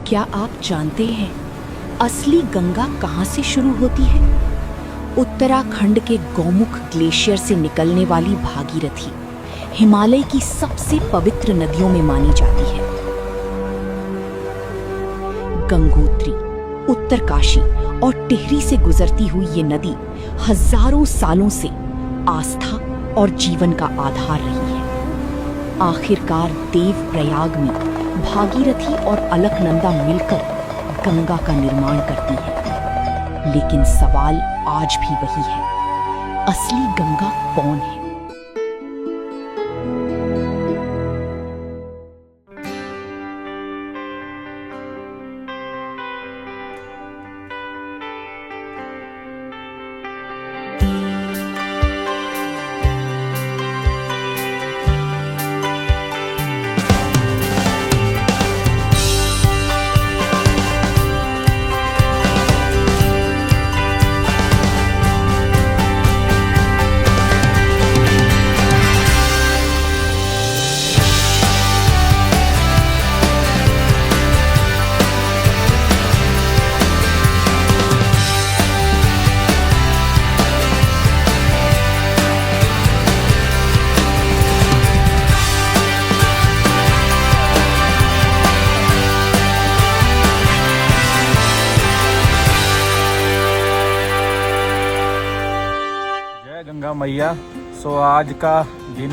क्या आप जानते हैं असली गंगा कहाँ से शुरू होती है? उत्तराखंड के गौमुख ग्लेशियर से निकलने वाली भागीरथी हिमालय की सबसे पवित्र नदियों में मानी जाती है। गंगोत्री, उत्तरकाशी और टिहरी से गुजरती हुई ये नदी हजारों सालों से आस्था और जीवन का आधार रही है। आखिरकार देवप्रयाग में भागीरथी और अलकनंदा मिलकर गंगा का निर्माण करती है। लेकिन सवाल आज भी वही है, असली गंगा कौन है? गंगा मैया। आज का दिन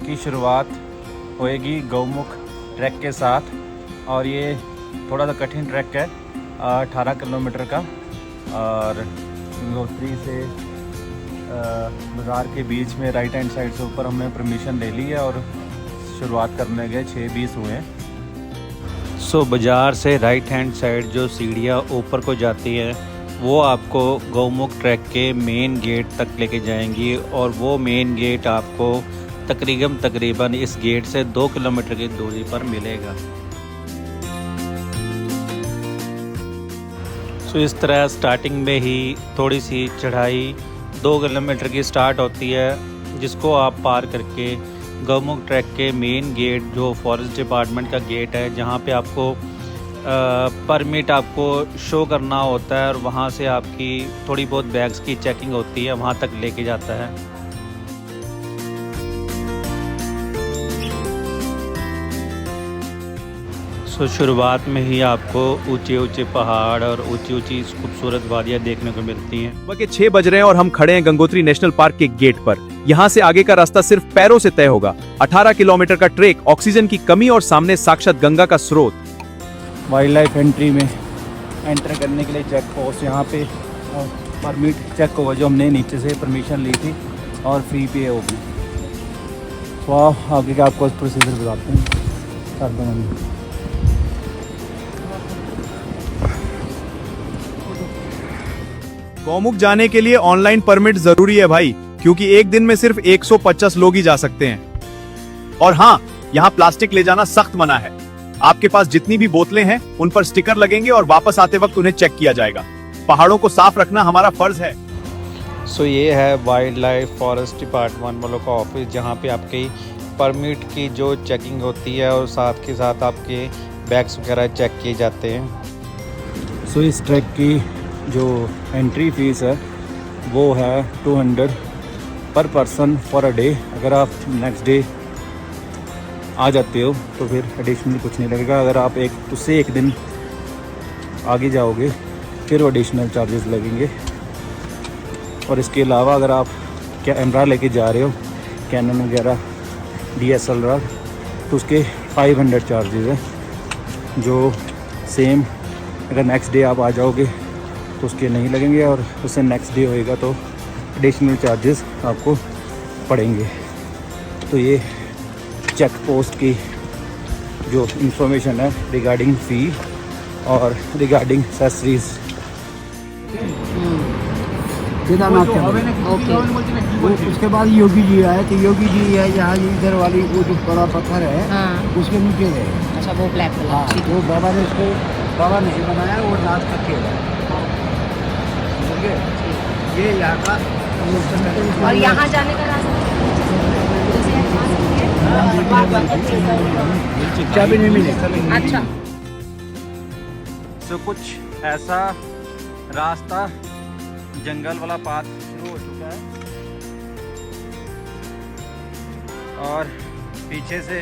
की शुरुआत होएगी गौमुख ट्रैक के साथ, और ये थोड़ा सा कठिन ट्रैक है 18 किलोमीटर का, और गंगोत्री से बाज़ार के बीच में राइट हैंड साइड से ऊपर हमने परमिशन ले ली है और शुरुआत करने गए 6:20 हुए हैं। बाज़ार से राइट हैंड साइड जो सीढ़ियाँ ऊपर को जाती हैं वो आपको गौमुख ट्रैक के मेन गेट तक लेके जाएंगी, और वो मेन गेट आपको तकरीबन इस गेट से 2 किलोमीटर की दूरी पर मिलेगा। इस तरह स्टार्टिंग में ही थोड़ी सी चढ़ाई 2 किलोमीटर की स्टार्ट होती है, जिसको आप पार करके गौमुख ट्रैक के मेन गेट जो फॉरेस्ट डिपार्टमेंट का गेट है, जहाँ पे आपको परमिट आपको शो करना होता है, और वहाँ से आपकी थोड़ी बहुत बैग्स की चेकिंग होती है, वहाँ तक लेके जाता है। शुरुआत में ही आपको ऊंचे ऊंचे पहाड़ और ऊंची ऊंची खूबसूरत वादियाँ देखने को मिलती हैं। सुबह के 6 बज रहे हैं और हम खड़े हैं गंगोत्री नेशनल पार्क के गेट पर। यहाँ से आगे का रास्ता सिर्फ पैरों से तय होगा। 18 किलोमीटर का ट्रेक, ऑक्सीजन की कमी और सामने साक्षात गंगा का स्रोत। वाइल्ड लाइफ एंट्री में एंटर करने के लिए चेक पोस्ट यहाँ पे परमिट चेक होगा, जो हमने नीचे से परमिशन ली थी, और फ्री पे होगी। तो आगे का आपको प्रोसीजर बताते हैं। गौमुख जाने के लिए ऑनलाइन परमिट जरूरी है भाई, क्योंकि एक दिन में सिर्फ 150 लोग ही जा सकते हैं। और हाँ, यहाँ प्लास्टिक ले जाना सख्त मना है। आपके पास जितनी भी बोतलें हैं उन पर स्टिकर लगेंगे और वापस आते वक्त उन्हें चेक किया जाएगा। पहाड़ों को साफ रखना हमारा फर्ज है। ये है वाइल्ड लाइफ फॉरेस्ट डिपार्टमेंट वालों का ऑफिस, जहाँ पे आपकी परमिट की जो चेकिंग होती है और साथ के साथ आपके बैग्स वगैरह चेक किए जाते हैं। इस ट्रैक की जो एंट्री फीस है वो है 200 पर पर्सन फॉर अ डे। अगर आप नेक्स्ट डे आ जाते हो तो फिर एडिशनल कुछ नहीं लगेगा। अगर आप उससे एक दिन आगे जाओगे फिर एडिशनल चार्जेस लगेंगे। और इसके अलावा अगर आप कैमरा लेके जा रहे हो, कैनन वगैरह DSLR, तो उसके 500 चार्जेस हैं, जो सेम अगर नेक्स्ट डे आप आ जाओगे तो उसके नहीं लगेंगे, और उससे नेक्स्ट डे होएगा तो एडिशनल चार्जेस आपको पड़ेंगे। तो ये चेक पोस्ट की जो इंफॉर्मेशन है रिगार्डिंग फ़ी और रिगार्डिंग एक्सेसरीज। केदारनाथ ओके। उसके बाद योगी जी आए, तो योगी जी है यहाँ इधर वाली वो जो बड़ा पत्थर है, हाँ। उसके नीचे है। अच्छा, वो ब्लैक कलर। हाँ, वो बाबा ने उसको बाबा नहीं बनाया, वो रात का खेल है। ये यहाँ का। और यहाँ जाने का रास्ता चाबी नहीं मिली। अच्छा। सो कुछ ऐसा रास्ता जंगल वाला पाथ शुरू हो चुका है और पीछे से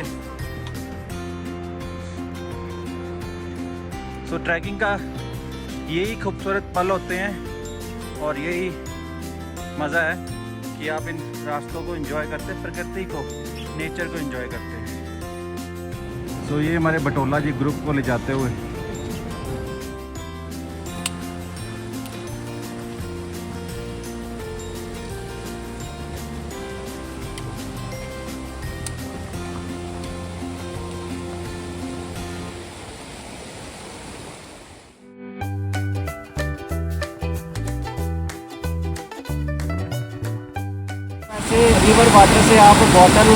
सो ट्रैकिंग का यही खूबसूरत पल होते हैं और यही मज़ा है कि आप इन रास्तों को एंजॉय करते हैं, प्रकृति को, नेचर को एंजॉय करते हैं। सो ये हमारे बटोला जी ग्रुप को ले जाते हुए रिवर वाटर से आप बॉटल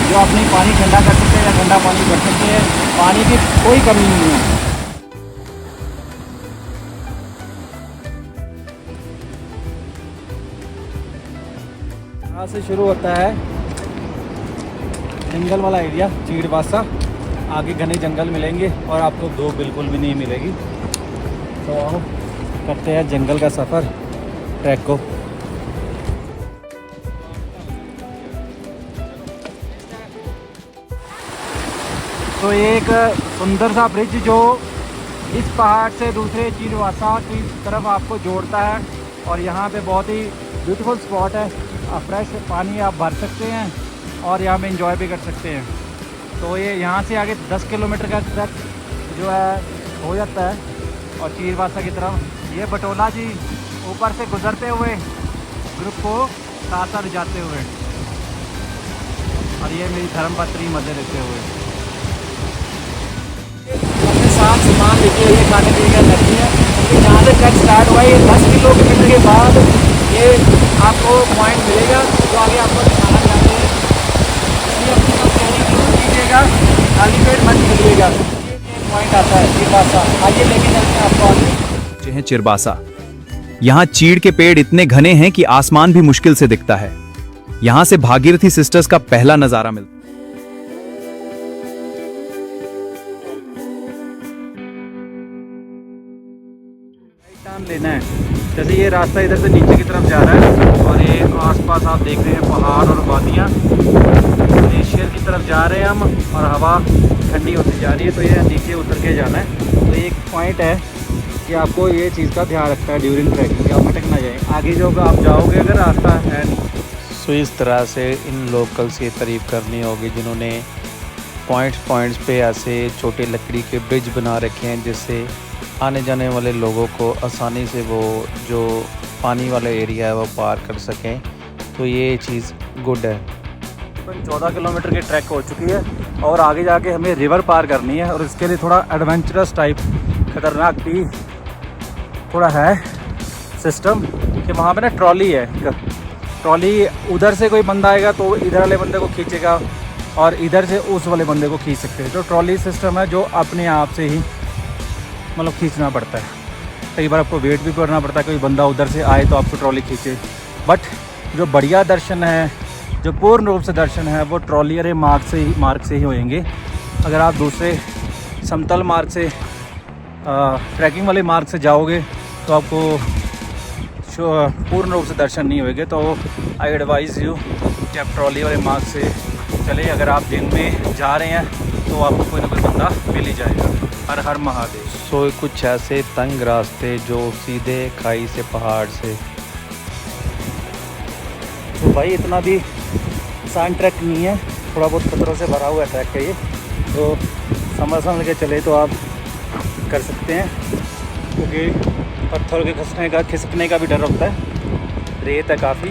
जो अपनी पानी ठंडा कर सकते हैं या ठंडा पानी कर सकते हैं, पानी की कोई कमी नहीं है। यहाँ से शुरू होता है जंगल वाला एरिया चीड़वासा, आगे घने जंगल मिलेंगे और आपको दो बिल्कुल भी नहीं मिलेगी। तो आओ करते हैं जंगल का सफ़र, ट्रैक को। तो ये एक सुंदर सा ब्रिज जो इस पहाड़ से दूसरे चीड़वासा की तरफ आपको जोड़ता है और यहाँ पे बहुत ही ब्यूटीफुल स्पॉट है। फ्रेश पानी आप भर सकते हैं और यहाँ पे एंजॉय भी कर सकते हैं। तो ये यहाँ से आगे 10 किलोमीटर का ट्रैक जो है हो जाता है और चीड़वासा की तरफ ये बटोला जी ऊपर से गुजरते हुए ग्रुप को साथ साथ जाते हुए, और ये मेरी धर्मपत्नी मज़े लेते हुए अपने साथ सामान लेके ये खाने पीने का नहीं है। क्योंकि जहाँ से ट्रैक स्टार्ट हुआ है 10 किलोमीटर के बाद ये आपको पॉइंट मिलेगा जो आगे आपको दिखाना चाहते हैं। इसलिए अपनी सब तैयारी जरूर कीजिएगा, खाली पेट मत चलिएगा। ये पॉइंट आता है चिड़वासा, आइए लेके चलते हैं आपको आगे। है चिड़वासा। यहाँ चीड़ के पेड़ इतने घने हैं कि आसमान भी मुश्किल से दिखता है। यहाँ से भागीरथी सिस्टर्स का पहला नजारा मिलता है। टर्न लेना है, जैसे ये रास्ता इधर से नीचे की तरफ जा रहा है और ये आसपास आप देख रहे हैं पहाड़ और वादियाँ, ग्लेशियर की तरफ जा रहे हैं हम और हवा ठंडी होती जा रही है। तो ये नीचे उतर के जाना है। तो एक पॉइंट है कि आपको ये चीज़ का ध्यान रखना है ड्यूरिंग ट्रैकिंग कि आप भटक ना जाए। आगे जो आप जाओगे अगर रास्ता है नहीं। सो इस तरह से इन लोकल्स ये तारीफ़ करनी होगी जिन्होंने पॉइंट्स पे ऐसे छोटे लकड़ी के ब्रिज बना रखे हैं जिससे आने जाने वाले लोगों को आसानी से वो जो पानी वाला एरिया है वो पार कर सकें। तो ये चीज़ गुड है। 14 किलोमीटर की ट्रैक हो चुकी है और आगे जाके हमें रिवर पार करनी है और इसके लिए थोड़ा एडवेंचरस टाइप खतरनाक भी थोड़ा है सिस्टम कि वहाँ पे ना ट्रॉली है। ट्रॉली उधर से कोई बंदा आएगा तो इधर वाले बंदे को खींचेगा और इधर से उस वाले बंदे को खींच सकते हैं। तो ट्रॉली सिस्टम है जो अपने आप से ही मतलब खींचना पड़ता है। कई बार आपको वेट भी करना पड़ता है, कोई बंदा उधर से आए तो आपको ट्रॉली खींचे। बट जो बढ़िया दर्शन है, जो पूर्ण रूप से दर्शन है, वो ट्रॉली वाले मार्ग से ही होएंगे। अगर आप दूसरे समतल मार्ग से ट्रैकिंग वाले मार्ग से जाओगे तो आपको पूर्ण रूप से दर्शन नहीं होएंगे। तो आई एडवाइज़ यू कि आप ट्रॉली वाले मार्ग से चले। अगर आप दिन में जा रहे हैं तो आपको कोई ना कोई बंदा मिल ही जाएगा। हर हर महादेव। सो कुछ ऐसे तंग रास्ते जो सीधे खाई से पहाड़ से। तो भाई इतना भी आसान ट्रैक नहीं है, थोड़ा बहुत खतरों से भरा हुआ ट्रैक है ये। तो समझ के चले तो आप कर सकते हैं, क्योंकि पत्थरों के खिसकने का भी डर होता है, रेत है काफ़ी।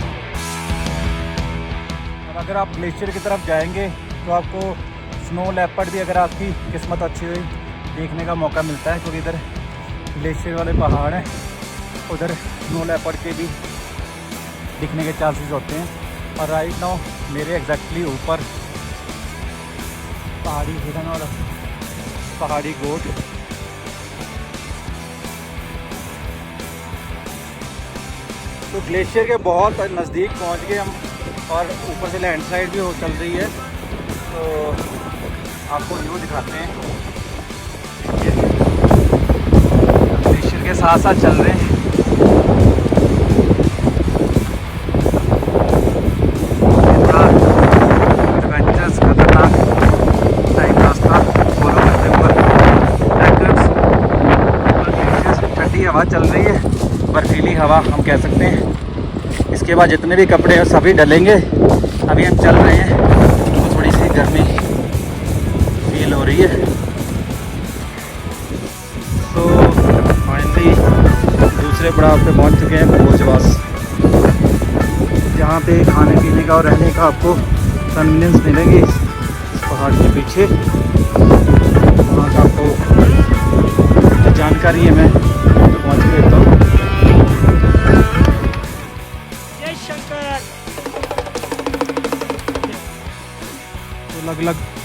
और अगर आप ग्लेशियर की तरफ जाएंगे तो आपको स्नो लेपर्ड भी, अगर आपकी किस्मत अच्छी हुई, देखने का मौका मिलता है। क्योंकि इधर ग्लेशियर वाले पहाड़ हैं, उधर स्नो लेपर्ड के भी दिखने के चांसेस होते हैं। और राइट नाउ मेरे एग्जैक्टली ऊपर पहाड़ी हिरन और पहाड़ी गोट। तो ग्लेशियर के बहुत नज़दीक पहुंच गए हम और ऊपर से लैंडस्लाइड भी हो चल रही है। तो आपको व्यू दिखाते हैं। साथ साथ चल रहे हैं। थोड़ा एडवेंचरस खतरनाक टाइप रास्ता फॉलो करते हुए ट्रैकर्स, ठंडी हवा चल रही है, बर्फीली हवा हम कह सकते हैं। इसके बाद जितने भी कपड़े हैं सभी डलेंगे। अभी हम चल रहे हैं तो थोड़ी सी गर्मी फील हो रही है। तो फाइनली दूसरे पड़ाव पे पहुंच चुके हैं, भोजवास, जहाँ पे खाने पीने का और रहने का आपको कन्वीनियंस मिलेंगे इस पहाड़ के पीछे। वहाँ का आपको जो जानकारी है मैं तो पहुँच के देता हूँ। जय शंकर। तो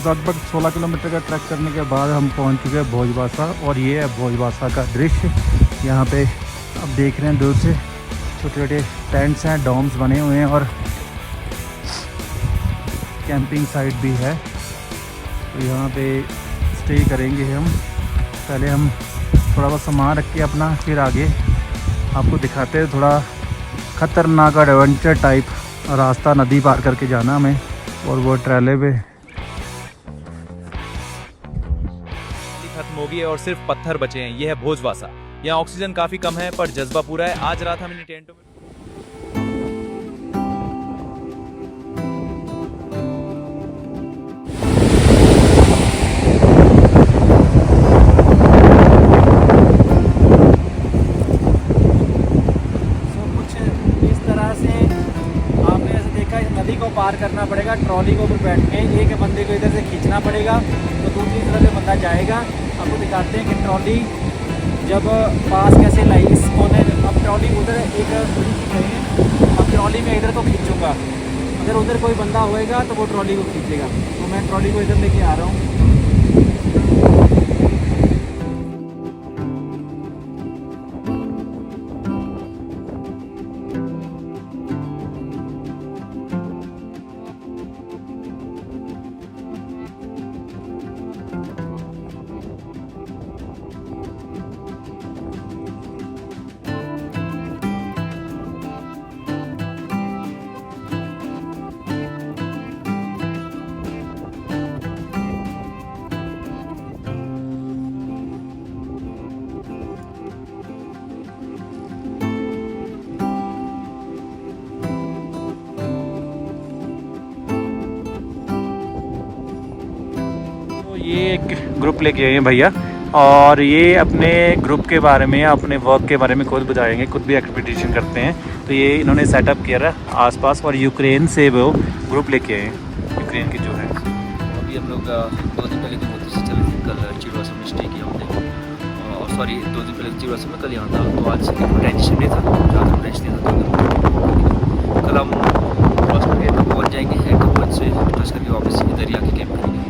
लगभग 16 किलोमीटर का ट्रैक करने के बाद हम पहुंच चुके हैं भोजवासा, और ये है भोजवासा का दृश्य। यहाँ पे आप देख रहे हैं दूर से छोटे छोटे टेंट्स हैं, डॉम्स बने हुए हैं, और कैंपिंग साइट भी है। तो यहाँ पे स्टे करेंगे हम। पहले हम थोड़ा बहुत सामान रख के अपना, फिर आगे आपको दिखाते हैं। थोड़ा ख़तरनाक एडवेंचर टाइप रास्ता, नदी पार करके जाना हमें, और वो ट्रेले पे खत्म हो गई है और सिर्फ पत्थर बचे हैं। यह है भोजवासा। यहाँ ऑक्सीजन काफी कम है पर जज्बा पूरा है। आज रात हम इन टेंटों में नदी को पार करना पड़ेगा, ट्रॉली को ऊपर बैठ के एक बंदे को इधर से खींचना पड़ेगा तो दूसरी तरफ से बंदा जाएगा। आपको दिखाते हैं कि ट्रॉली जब पास कैसे लाई इस कोने। अब ट्रॉली उधर एक अब ट्रॉली में इधर को खींचूँगा, अगर उधर कोई बंदा होएगा तो वो ट्रॉली को खींचेगा। तो मैं ट्रॉली को इधर लेके आ रहा हूँ। ये एक ग्रुप लेके आए हैं भैया, और ये अपने ग्रुप के बारे में, अपने वर्क के बारे में खुद बताएंगे। खुद भी एक्सपीडिशन करते हैं। तो ये इन्होंने सेटअप किया रहा आसपास, और यूक्रेन से वो ग्रुप लेके आए हैं, यूक्रेन की जो है। अभी हम लोग 2 दिन पहले गंगोत्री से चले थे। कल चिड़वासा में स्टे किया हमने, और सॉरी 2 दिन पहले चिड़वासा में, कल यहाँ था। तो आज ट्रांजिशन डे था, आज हम रेस्ट नहीं था। कल हम क्रॉस करके पहुँच जाएंगे हैदराबाद से, क्रॉस करके वापस इधर ही आके कैंप करेंगे।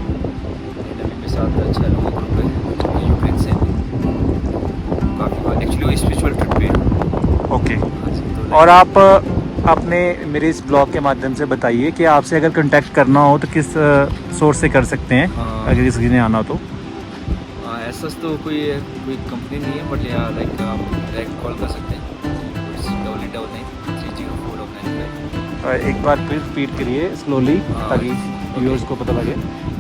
साथ 6 लोगों का ग्रुप है यूक्रेन से, काफ़ी एक्चुअली वो स्पिरिचुअल ट्रिप पे है। ओके। तो और आप अपने मेरे इस ब्लॉग के माध्यम से बताइए कि आपसे अगर कांटेक्ट करना हो तो किस सोर्स से कर सकते हैं, अगर किसी ने आना हो तो। ऐसा तो कोई कंपनी नहीं है, बट या लाइक आप डायरेक्ट कॉल कर सकते हैं। 8899304995। एक बार फिर रिपीट करिए स्लोली, ताकि व्यूअर्स को पता लगे।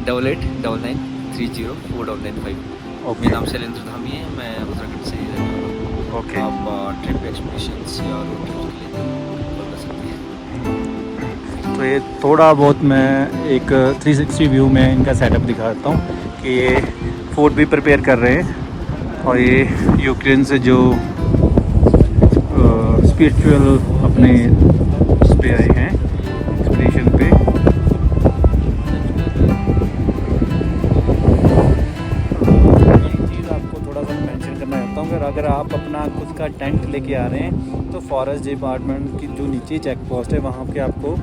8899304995। मेरा नाम शैलेंद्र धामी है, मैं उत्तराखंड से ही रहने वाला हूँ। ओके। आप ट्रिप एक्सपीडिशंस या रोड ट्रिप के लिए कॉल कर सकते हैं। तो ये थोड़ा बहुत मैं एक 360 व्यू में इनका सेटअप दिखाता हूँ कि ये फूड भी प्रिपेयर कर रहे हैं, और ये यूक्रेन से जो स्पिरिचुअल अपने उस पे आए हैं एक्सपीडिशन पे। अगर आप अपना खुद का टेंट लेके आ रहे हैं तो फॉरेस्ट डिपार्टमेंट की जो नीचे चेक पोस्ट है वहाँ पे आपको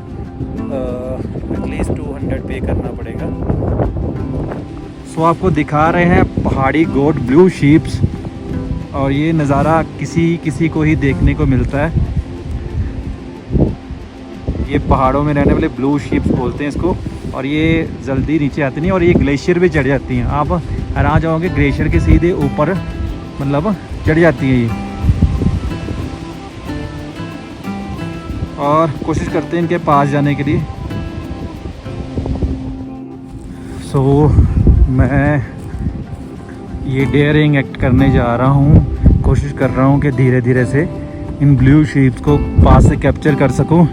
एटलीस्ट 200 पे करना पड़ेगा। सो आपको दिखा रहे हैं पहाड़ी गोट, ब्लू शीप्स, और ये नज़ारा किसी को ही देखने को मिलता है। ये पहाड़ों में रहने वाले ब्लू शीप्स बोलते हैं इसको, और ये जल्दी नीचे आती नहीं, और ये ग्लेशियर भी चढ़ जाती हैं। आप हैरान जाओगे, ग्लेशियर के सीधे ऊपर मतलब चढ़ जाती है ये। और कोशिश करते हैं इनके पास जाने के लिए। सो मैं ये डेयरिंग एक्ट करने जा रहा हूँ। कोशिश कर रहा हूँ कि धीरे धीरे से इन ब्लू शीप्स को पास से कैप्चर कर सकूँ,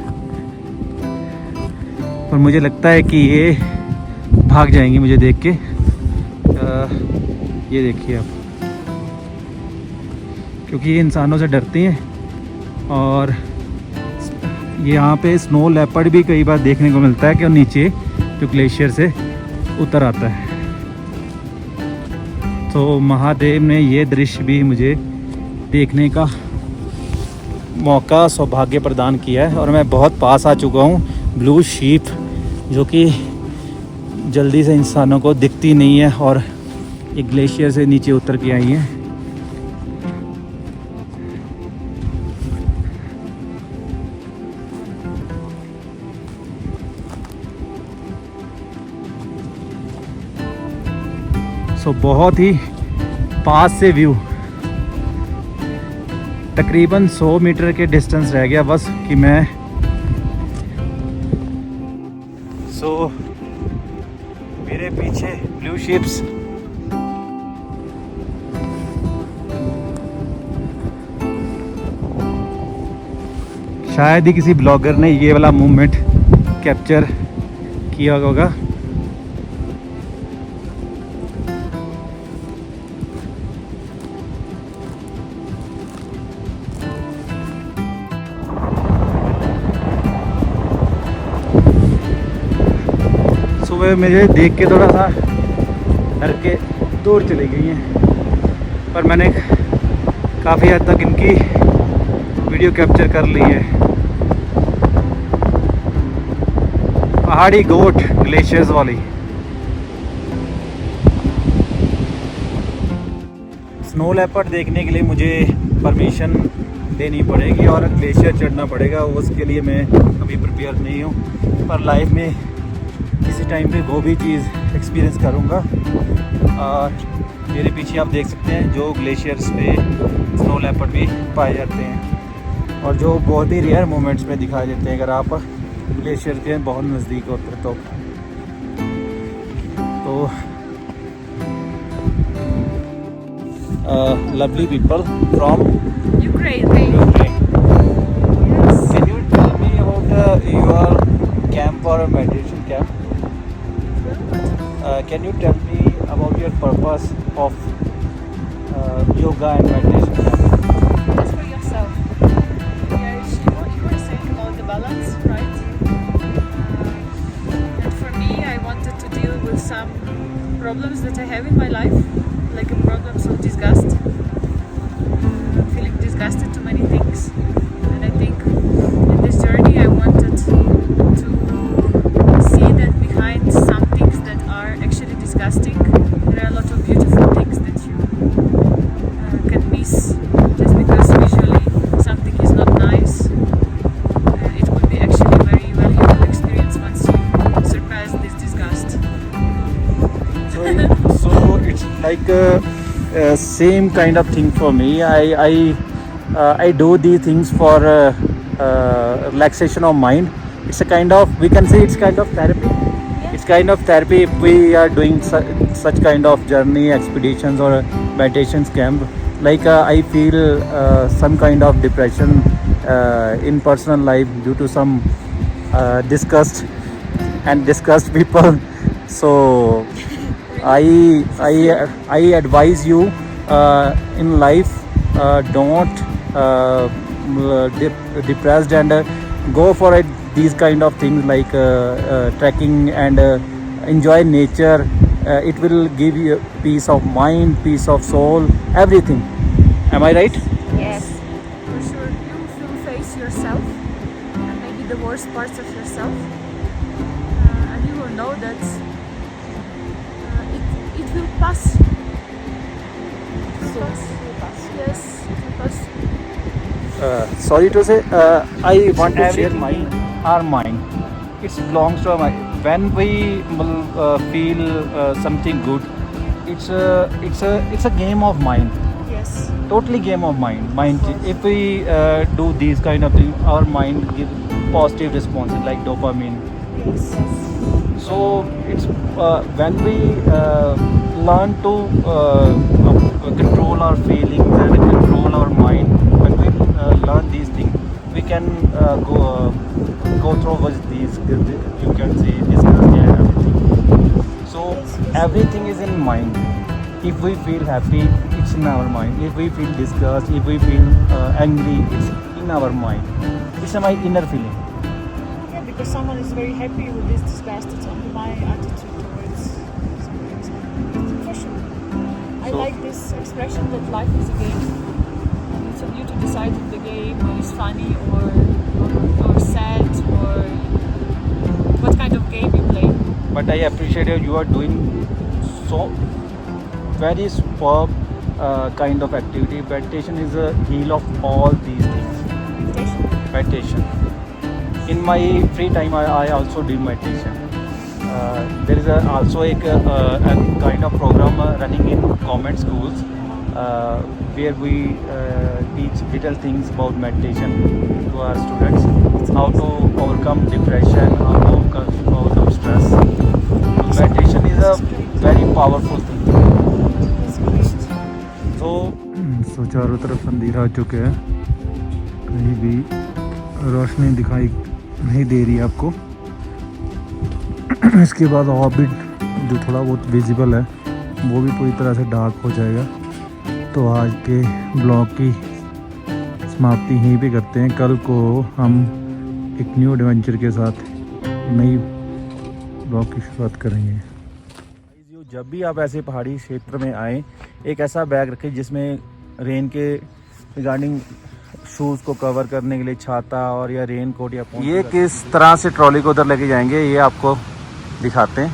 पर मुझे लगता है कि ये भाग जाएंगी मुझे देख के। ये देखिए आप, क्योंकि ये इंसानों से डरती हैं। और यहाँ पे स्नो लेपर्ड भी कई बार देखने को मिलता है कि वो नीचे जो ग्लेशियर से उतर आता है। तो महादेव ने ये दृश्य भी मुझे देखने का मौका, सौभाग्य प्रदान किया है। और मैं बहुत पास आ चुका हूँ ब्लू शीप, जो कि जल्दी से इंसानों को दिखती नहीं है और एक ग्लेशियर से नीचे उतर के आई हैं। सो बहुत ही पास से व्यू, तकरीबन 100 मीटर के डिस्टेंस रह गया बस कि मैं मेरे पीछे ब्लू शिप्स। शायद ही किसी ब्लॉगर ने ये वाला मूवमेंट कैप्चर किया होगा। सुबह मुझे देख के थोड़ा सा डर के दूर चली गई हैं, पर मैंने काफ़ी हद तक इनकी वीडियो कैप्चर कर ली है। पहाड़ी गोट ग्लेशियर्स वाली। स्नो लेपर्ड देखने के लिए मुझे परमिशन लेनी पड़ेगी और ग्लेशियर चढ़ना पड़ेगा। उसके लिए मैं अभी प्रिपेयर नहीं हूँ, पर लाइफ में किसी टाइम पे वो भी चीज़ एक्सपीरियंस करूँगा। और मेरे पीछे आप देख सकते हैं जो ग्लेशियर्स पे स्नो लेपर्ड भी पाए जाते हैं, और जो बहुत ही रेयर मोमेंट्स में दिखाई देते हैं अगर आप ग्लेशियर के बहुत नज़दीक होते तो। lovely people from Ukraine. Yes. Can you tell me about your camp or meditation camp? Can you tell me about your purpose of yoga and meditation camp? Just for yourself. Yeah, you were saying about the balance, right? And for me, I wanted to deal with some problems that I have in my life, like a problems of disgust, feeling disgusted to many things. And I think in this journey, I wanted to see that behind some things that are actually disgusting, there are a lot of beautiful things that you can miss just because visually something is not nice. It would be actually a very valuable experience once you surpass this disgust. So it's like same kind of thing for me. I do these things for relaxation of mind. It's a kind of, we can say it's kind of therapy. It's kind of therapy if we are doing such kind of journey expeditions or meditations camp. Like I feel some kind of depression in personal life due to some disgust and disgust people. So I advise you in life, don't depressed and go for it. These kind of things like trekking and enjoy nature. It will give you peace of mind, peace of soul, everything. Am I right? Yes. For sure, you will face yourself and maybe the worst parts of yourself, and you will know that it will pass. It will pass. Yes, it will pass. Sorry to say, I want to share our mind. It belongs to our mind. When we feel something good, it's a game of mind. Yes. Totally game of mind. If we do these kind of things, our mind positive responses like dopamine. Yes. So it's when we learn to control our feelings and control our mind, when we learn these things, we can go through with these, you can say, discuss and everything. So everything is in mind. If we feel happy, it's in our mind. If we feel disgust, if we feel angry, it's in our mind. It's my inner feeling. Yeah, because someone is very happy with this disgust, it's only my attitude towards something. For sure. I So- like this expression that life is a game. And it's on you to decide if the game is funny or sad or what kind of game you play. But I appreciate you are doing so very superb kind of activity. Meditation is a heal of all these things. Meditation. Meditation. In my free time, I also do meditation. There is also a kind of program running in government schools where we teach little things about meditation to our students, how to overcome depression, how to overcome stress. Meditation is a very powerful thing. तो चारों तरफ अंधेरा आ चुके हैं, कहीं भी रोशनी दिखाई नहीं दे रही आपको। इसके बाद ऑर्बिट जो थोड़ा बहुत विजिबल है वो भी पूरी तरह से डार्क हो जाएगा। तो आज के ब्लॉग की समाप्ति यहीं पे करते हैं। कल को हम एक न्यू एडवेंचर के साथ नई ब्लॉग की शुरुआत करेंगे। जब भी आप ऐसे पहाड़ी क्षेत्र में आए, एक ऐसा बैग रखें जिसमें रेन के रिगार्डिंग शूज़ को कवर करने के लिए छाता और या रेन कोट या ये किस तरह से ट्रॉली को उधर लेके जाएंगे ये आपको दिखाते हैं।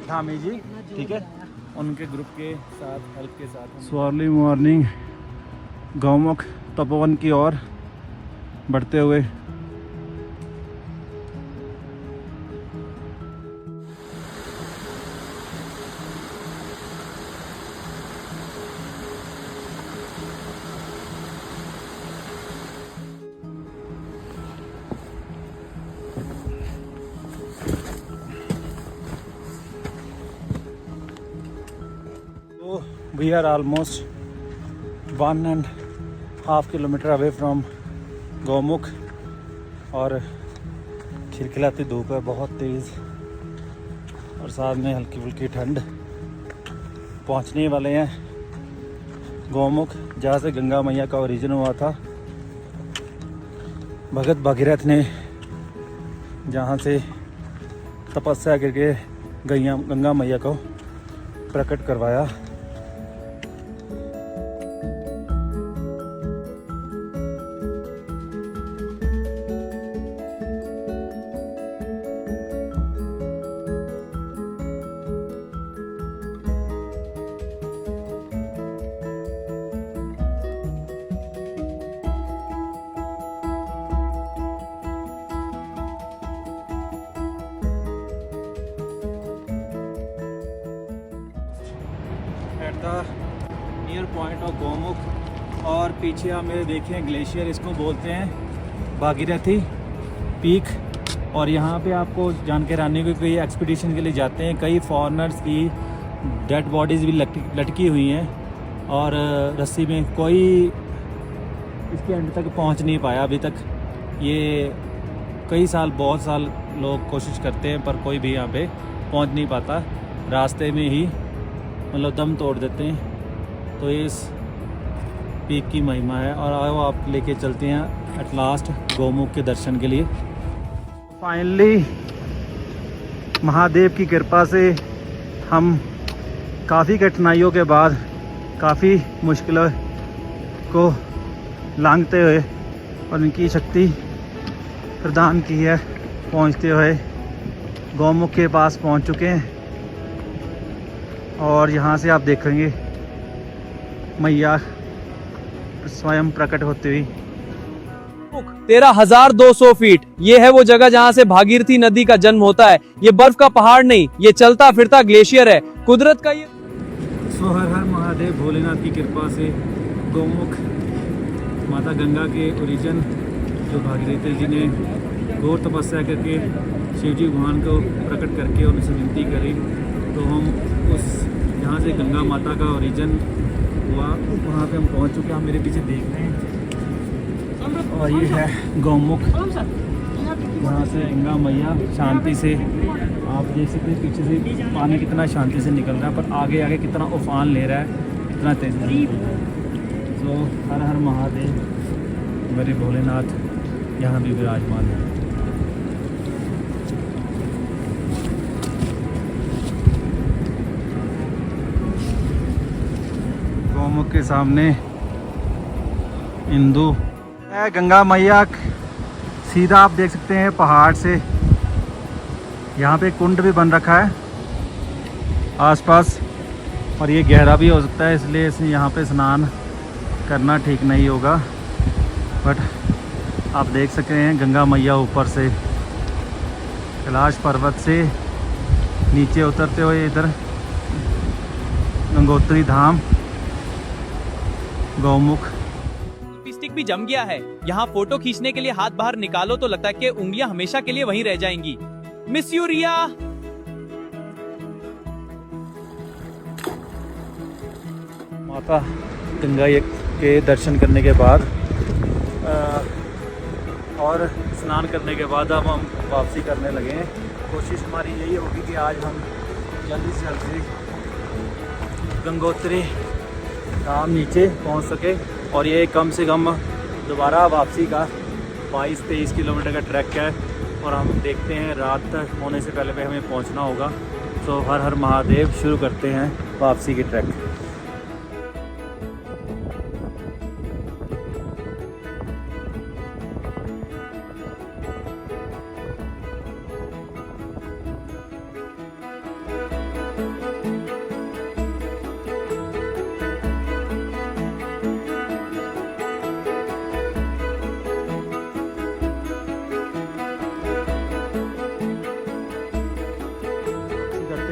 धामी जी, ठीक है, उनके ग्रुप के साथ हेल्प के साथ so early morning Gaumukh Tapovan की ओर बढ़ते हुए we are almost 1.5 kilometre away from Gaumukh और खिलखिलाती धूप है बहुत तेज़ और साथ में हल्की फुल्की ठंड। पहुंचने वाले हैं गौमुख, जहाँ से गंगा मैया का ओरिजिन हुआ था। भगत भागीरथ ने जहाँ से तपस्या करके गंगा मैया को प्रकट करवाया। At the near point of Gaumukh और पीछे आप मेरे देखें ग्लेशियर, इसको बोलते हैं भागीरथी पीक। और यहाँ पे आपको जानकर आने को कई एक्सपीडिशन के लिए जाते हैं, कई फॉरेनर्स की डेड बॉडीज़ भी लटकी हुई हैं और रस्सी में कोई इसके एंड तक पहुँच नहीं पाया अभी तक। ये कई साल, बहुत साल लोग कोशिश करते हैं पर कोई भी यहाँ पे पहुँच नहीं पाता, रास्ते में ही मतलब दम तोड़ देते हैं। तो ये इस पीक की महिमा है। और आओ आप लेके चलते हैं एट लास्ट गौमुख के दर्शन के लिए। फाइनली महादेव की कृपा से हम काफ़ी कठिनाइयों के बाद, काफ़ी मुश्किलों को लांघते हुए और इनकी शक्ति प्रदान की है, पहुंचते हुए गौमुख के पास पहुंच चुके हैं। और यहाँ से आप देखेंगे मैया स्वयं प्रकट होती हुई। 13,200 फीट, ये है वो जगह जहाँ से भागीरथी नदी का जन्म होता है। ये बर्फ का पहाड़ नहीं, ये चलता फिरता ग्लेशियर है, कुदरत का ये। सो हर हर महादेव भोलेनाथ की कृपा से गौमुख माता गंगा के ओरिजिन जो भागीरथी जी ने घोर तपस्या करके शिवजी भगवान को प्रकट करके उनसे विनती करी, तो हम उस जहाँ से गंगा माता का ओरिजिन हुआ वहाँ पे हम पहुँच चुके हैं। आप मेरे पीछे देख रहे हैं और ये है गौमुख, यहाँ से गंगा मैया शांति से, आप देख सकते हैं पीछे से पानी कितना शांति से निकल रहा है, पर आगे आगे कितना उफान ले रहा है, कितना तेज है। तो हर हर महादेव, मेरे भोलेनाथ यहाँ भी विराजमान है। गौमुख के सामने हिंदू है, गंगा मैया सीधा आप देख सकते हैं पहाड़ से। यहाँ पे कुंड भी बन रखा है आसपास, और ये गहरा भी हो सकता है, इसलिए इसे यहाँ पे स्नान करना ठीक नहीं होगा। बट आप देख सकते हैं गंगा मैया ऊपर से कैलाश पर्वत से नीचे उतरते हुए इधर गंगोत्री धाम गौमुख। स्टिक भी जम गया है, यहाँ फोटो खींचने के लिए हाथ बाहर निकालो तो लगता है कि उंगलियां हमेशा के लिए वहीं रह जाएंगी। मिस यू रिया। माता गंगा के दर्शन करने के बाद और स्नान करने के बाद अब हम वापसी करने लगे हैं। कोशिश हमारी यही होगी कि आज हम जल्दी से जल्दी गंगोत्री धाम नीचे पहुंच सके, और ये कम से कम दोबारा वापसी का 22-23 किलोमीटर का ट्रैक है, और हम देखते हैं रात तक होने से पहले हमें पहुंचना होगा। तो हर हर महादेव, शुरू करते हैं वापसी की ट्रैक।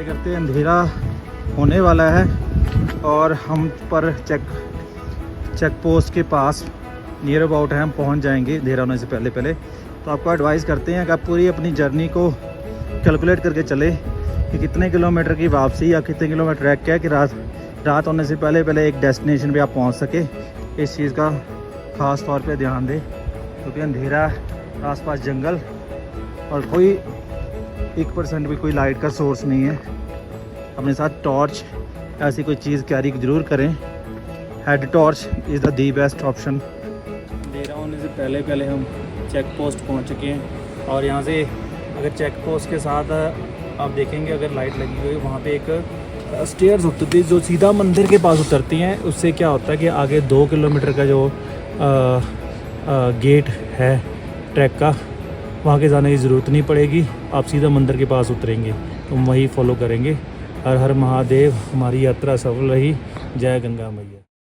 करते अंधेरा होने वाला है और हम पर चेक पोस्ट के पास नियर अबाउट है, हम पहुंच जाएंगे अंधेरा होने से पहले। तो आपको एडवाइस करते हैं कि आप पूरी अपनी जर्नी को कैलकुलेट करके चले कि कितने किलोमीटर की वापसी या कितने किलोमीटर ट्रैक है कि रात होने से पहले एक डेस्टिनेशन पे आप पहुंच सके। इस चीज़ का ख़ास तौर पे ध्यान दें, क्योंकि अंधेरा, आसपास जंगल और कोई 1% भी कोई लाइट का सोर्स नहीं है। अपने साथ टॉर्च ऐसी कोई चीज़ कैरी ज़रूर करें। Head torch is the best option. अंधेरा होने से पहले हम चेक पोस्ट पहुंच चुके हैं, और यहाँ से अगर चेक पोस्ट के साथ आप देखेंगे अगर लाइट लगी हुई है, वहाँ पे एक स्टेयर्स होती थी जो सीधा मंदिर के पास उतरती हैं। उससे क्या होता है कि आगे 2 किलोमीटर का जो गेट है ट्रैक का, वहाँ के जाने की ज़रूरत नहीं पड़ेगी, आप सीधा मंदिर के पास उतरेंगे, तो वही फॉलो करेंगे। हर हर महादेव, हमारी यात्रा सफल रही। जय गंगा मैया।